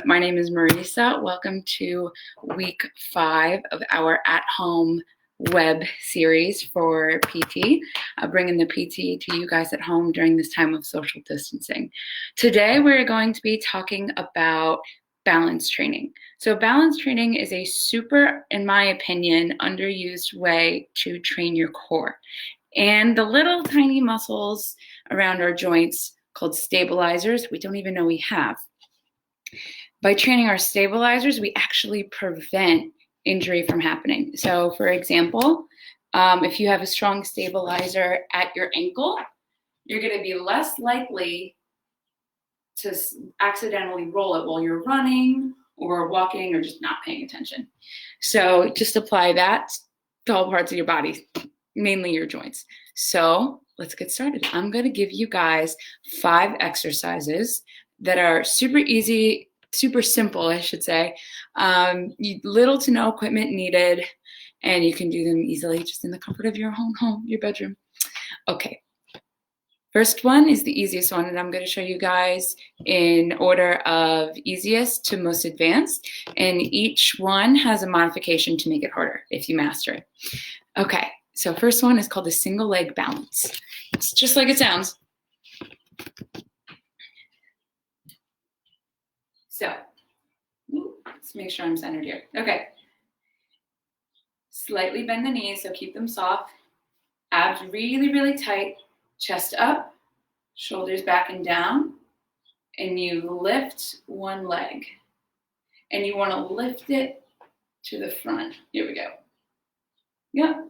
My name is Marisa. Welcome to week 5 of our at-home web series for PT, bringing the PT to you guys at home during this time of social distancing. Today, we're going to be talking about balance training. So balance training is a super, in my opinion, underused way to train your core and the little tiny muscles around our joints called stabilizers we don't even know we have. By training our stabilizers, we actually prevent injury from happening. So for example, if you have a strong stabilizer at your ankle, you're going to be less likely to accidentally roll it while you're running or walking or just not paying attention. So just apply that to all parts of your body, mainly your joints. So let's get started. I'm going to give you guys 5 exercises that are super easy, super simple, I should say. Little to no equipment needed, and you can do them easily just in the comfort of your own home, your bedroom. Okay. First one is the easiest one, and I'm going to show you guys in order of easiest to most advanced, and each one has a modification to make it harder if you master it. Okay, so first one is called the single leg balance. It's just like it sounds. So, let's make sure I'm centered here. Okay. Slightly bend the knees, so keep them soft. Abs really, really tight. Chest up, shoulders back and down. And you lift one leg. And you want to lift it to the front. Here we go. Yep.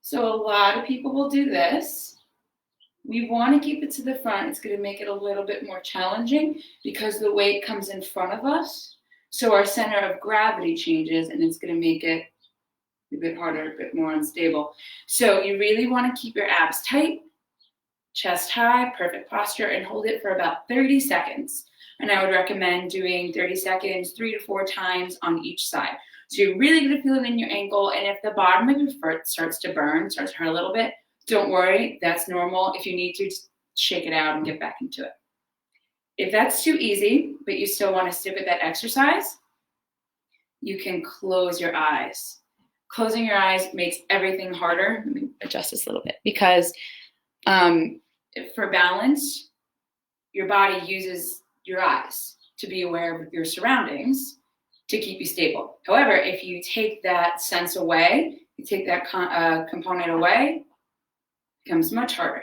So a lot of people will do this. We want to keep it to the front. It's going to make it a little bit more challenging because the weight comes in front of us. So our center of gravity changes, and it's going to make it a bit harder, a bit more unstable. So you really want to keep your abs tight, chest high, perfect posture, and hold it for about 30 seconds. And I would recommend doing 30 seconds 3 to 4 times on each side. So you're really going to feel it in your ankle, and if the bottom of your foot starts to burn, starts to hurt a little bit, don't worry, that's normal. If you need to, just shake it out and get back into it. If that's too easy, but you still want to stick with that exercise, you can close your eyes. Closing your eyes makes everything harder. Let me adjust this a little bit because for balance, your body uses your eyes to be aware of your surroundings to keep you stable. However, if you take that sense away, you take that component away, becomes much harder.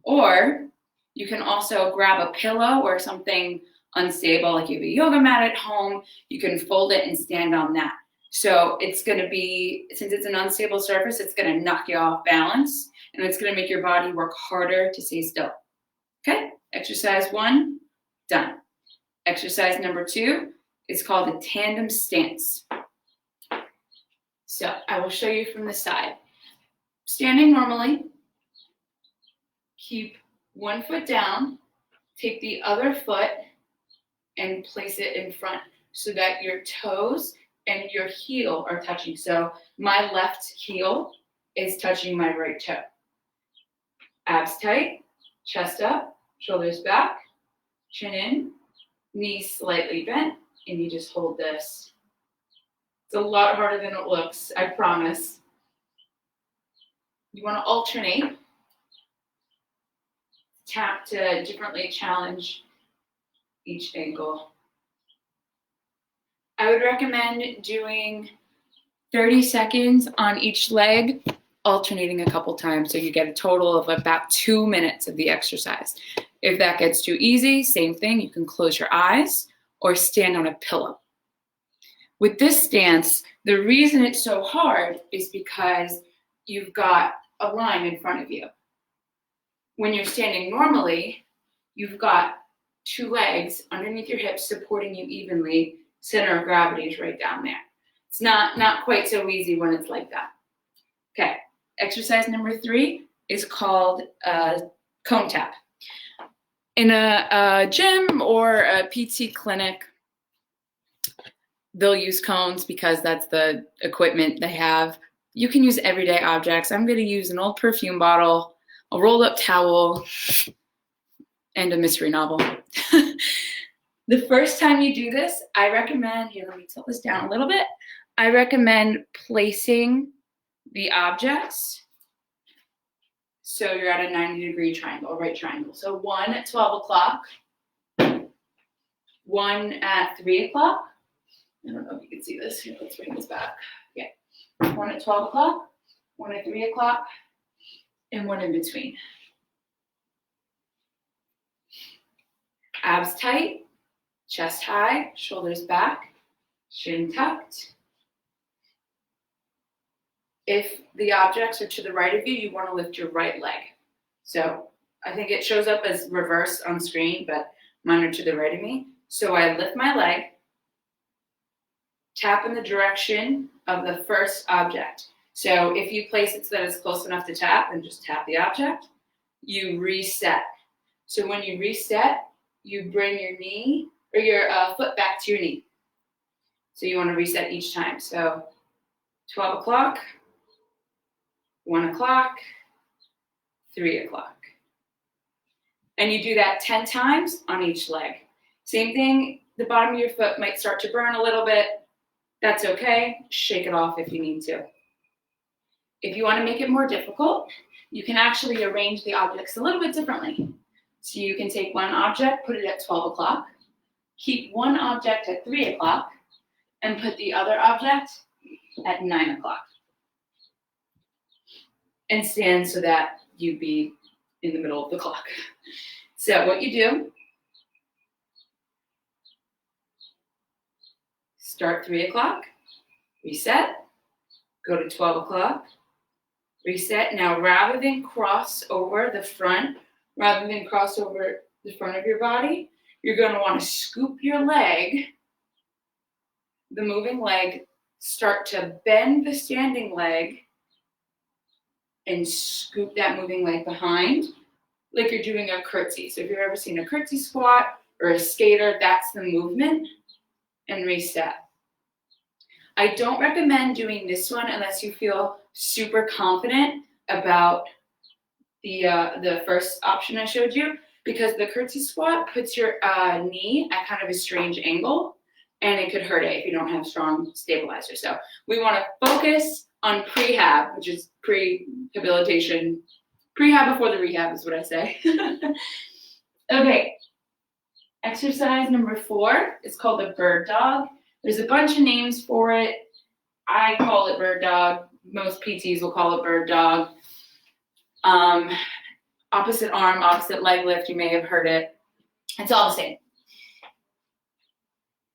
Or you can also grab a pillow or something unstable, like you have a yoga mat at home, you can fold it and stand on that. So it's going to be, since it's an unstable surface, it's going to knock you off balance, and it's going to make your body work harder to stay still. Okay, exercise 1, done. Exercise number 2 is called a tandem stance. So I will show you from the side. Standing normally, keep one foot down, take the other foot and place it in front so that your toes and your heel are touching. So my left heel is touching my right toe. Abs tight, chest up, shoulders back, chin in, knees slightly bent, and you just hold this. It's a lot harder than it looks, I promise. You want to alternate. Tap to differently challenge each ankle. I would recommend doing 30 seconds on each leg, alternating a couple times, so you get a total of about 2 minutes of the exercise. If that gets too easy, same thing, you can close your eyes or stand on a pillow. With this stance, the reason it's so hard is because you've got a line in front of you. When you're standing normally, you've got 2 legs underneath your hips supporting you evenly. Center of gravity is right down there. It's not quite so easy when it's like that. Okay, exercise number 3 is called cone tap. In a gym or a PT clinic, they'll use cones because that's the equipment they have. You can use everyday objects. I'm going to use an old perfume bottle, a rolled up towel, and a mystery novel. The first time you do this, I recommend, here, let me tilt this down a little bit. I recommend placing the objects so you're at a 90-degree triangle, right triangle. So one at 12 o'clock, one at 3 o'clock. I don't know if you can see this. Here, let's bring this back. Yeah. One at 12 o'clock, one at 3 o'clock, and one in between. Abs tight, chest high, shoulders back, chin tucked. If the objects are to the right of you, you want to lift your right leg. So I think it shows up as reverse on screen, but mine are to the right of me. So I lift my leg, tap in the direction of the first object. So if you place it so that it's close enough to tap, then just tap the object. You reset. So when you reset, you bring your knee or your foot back to your knee. So you want to reset each time. So 12 o'clock, 1 o'clock, 3 o'clock. And you do that 10 times on each leg. Same thing, the bottom of your foot might start to burn a little bit. That's okay. Shake it off if you need to. If you want to make it more difficult, you can actually arrange the objects a little bit differently. So you can take one object, put it at 12 o'clock, keep one object at 3 o'clock, and put the other object at 9 o'clock. And stand so that you be in the middle of the clock. So what you do, start 3 o'clock, reset, go to 12 o'clock, reset. Now, rather than cross over the front of your body, you're going to want to scoop your leg, the moving leg, start to bend the standing leg, and scoop that moving leg behind like you're doing a curtsy. So if you've ever seen a curtsy squat or a skater, that's the movement, and reset. I don't recommend doing this one unless you feel super confident about the first option I showed you, because the curtsy squat puts your knee at kind of a strange angle, and it could hurt it if you don't have strong stabilizer. So we want to focus on prehab, which is prehabilitation. Prehab before the rehab is what I say. Okay. Exercise number 4 is called the bird dog. There's a bunch of names for it. I call it bird dog. Most PTs will call it bird dog. Opposite arm, opposite leg lift. You may have heard it. It's all the same.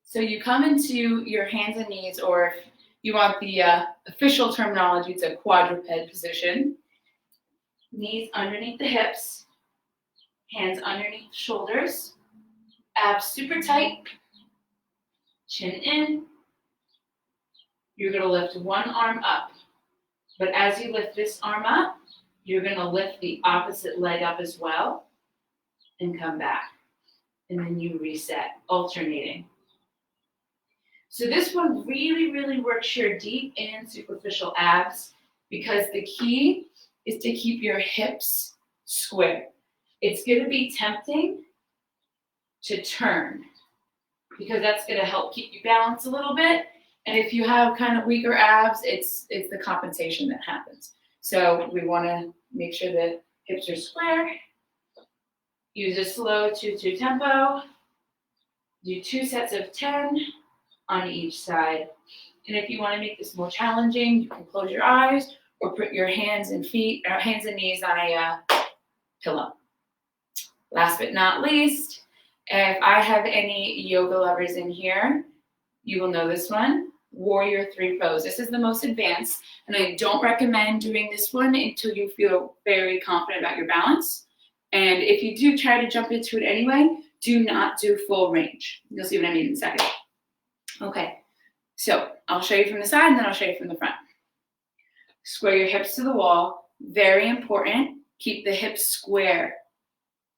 So you come into your hands and knees, or if you want the official terminology, it's a quadruped position. Knees underneath the hips, hands underneath the shoulders, abs super tight, chin in. You're going to lift one arm up. But as you lift this arm up, you're going to lift the opposite leg up as well and come back. And then you reset, alternating. So this one really, really works your deep and superficial abs, because the key is to keep your hips square. It's going to be tempting to turn, because that's going to help keep you balanced a little bit. And if you have kind of weaker abs, it's the compensation that happens. So we want to make sure the hips are square. Use a slow 2-2 tempo. Do 2 sets of 10 on each side. And if you want to make this more challenging, you can close your eyes or put your hands and knees on a pillow. Last but not least, if I have any yoga lovers in here, you will know this one, Warrior 3 pose. This is the most advanced, and I don't recommend doing this one until you feel very confident about your balance. And if you do try to jump into it anyway, do not do full range. You'll see what I mean in a second. Okay, so I'll show you from the side, and then I'll show you from the front. Square your hips to the wall. Very important. Keep the hips square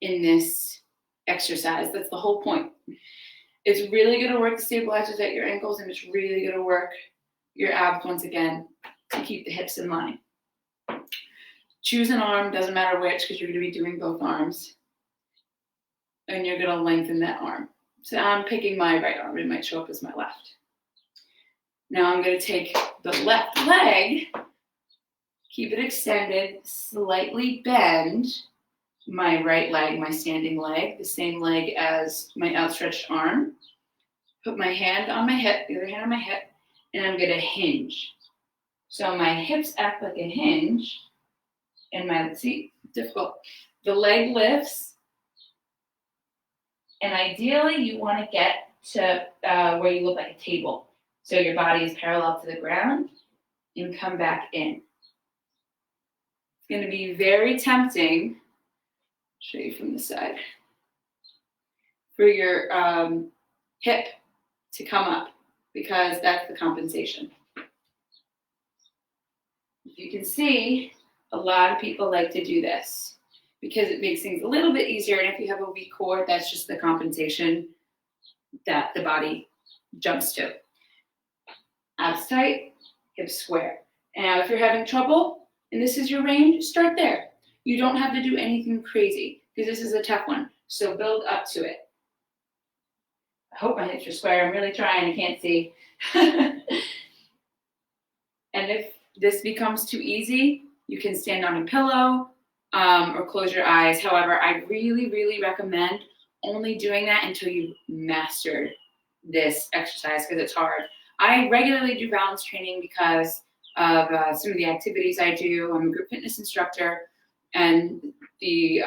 in this exercise. That's the whole point. It's really going to work the stabilizers at your ankles, and it's really going to work your abs once again to keep the hips in line. Choose an arm, doesn't matter which, because you're going to be doing both arms. And you're going to lengthen that arm. So I'm picking my right arm. It might show up as my left. Now I'm going to take the left leg, keep it extended, slightly bend my right leg, my standing leg, the same leg as my outstretched arm. Put my hand on my hip, the other hand on my hip, and I'm going to hinge. So my hips act like a hinge, and difficult. The leg lifts, and ideally you want to get to where you look like a table. So your body is parallel to the ground and come back in. It's going to be very tempting, I'll show you from the side, for your hip to come up because that's the compensation. If you can see, a lot of people like to do this because it makes things a little bit easier. And if you have a weak core, that's just the compensation that the body jumps to. Abs tight, hips square. And now if you're having trouble and this is your range, start there. You don't have to do anything crazy because this is a tough one. So build up to it. I hope my hips are square. I'm really trying. I can't see. And if this becomes too easy, you can stand on a pillow or close your eyes. However, I really, really recommend only doing that until you've mastered this exercise because it's hard. I regularly do balance training because of some of the activities I do. I'm a group fitness instructor, and the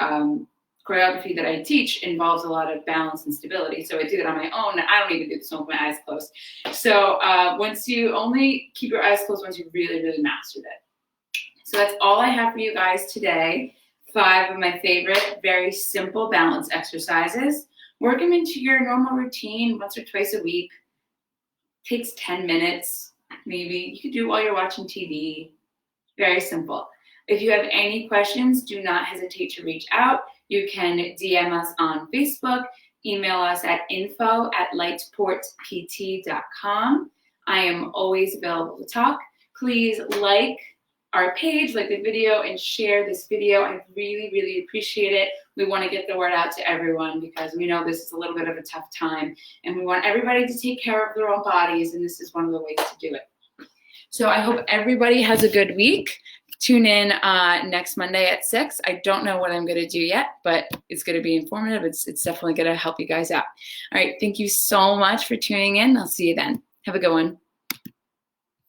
choreography that I teach involves a lot of balance and stability. So I do that on my own, and I don't even do this with my eyes closed. So once you only keep your eyes closed once you've really, really mastered it. So that's all I have for you guys today. 5 of my favorite, very simple balance exercises. Work them into your normal routine once or twice a week. Takes 10 minutes, maybe. You could do it while you're watching TV. Very simple. If you have any questions, do not hesitate to reach out. You can DM us on Facebook, email us at info@lightportpt.com. I am always available to talk. Please like our page, like the video, and share this video. I really, really appreciate it. We want to get the word out to everyone because we know this is a little bit of a tough time, and we want everybody to take care of their own bodies, and this is one of the ways to do it. So I hope everybody has a good week. Tune in next Monday at 6. I don't know what I'm going to do yet, but it's going to be informative. It's definitely going to help you guys out. All right, thank you so much for tuning in. I'll see you then. Have a good one.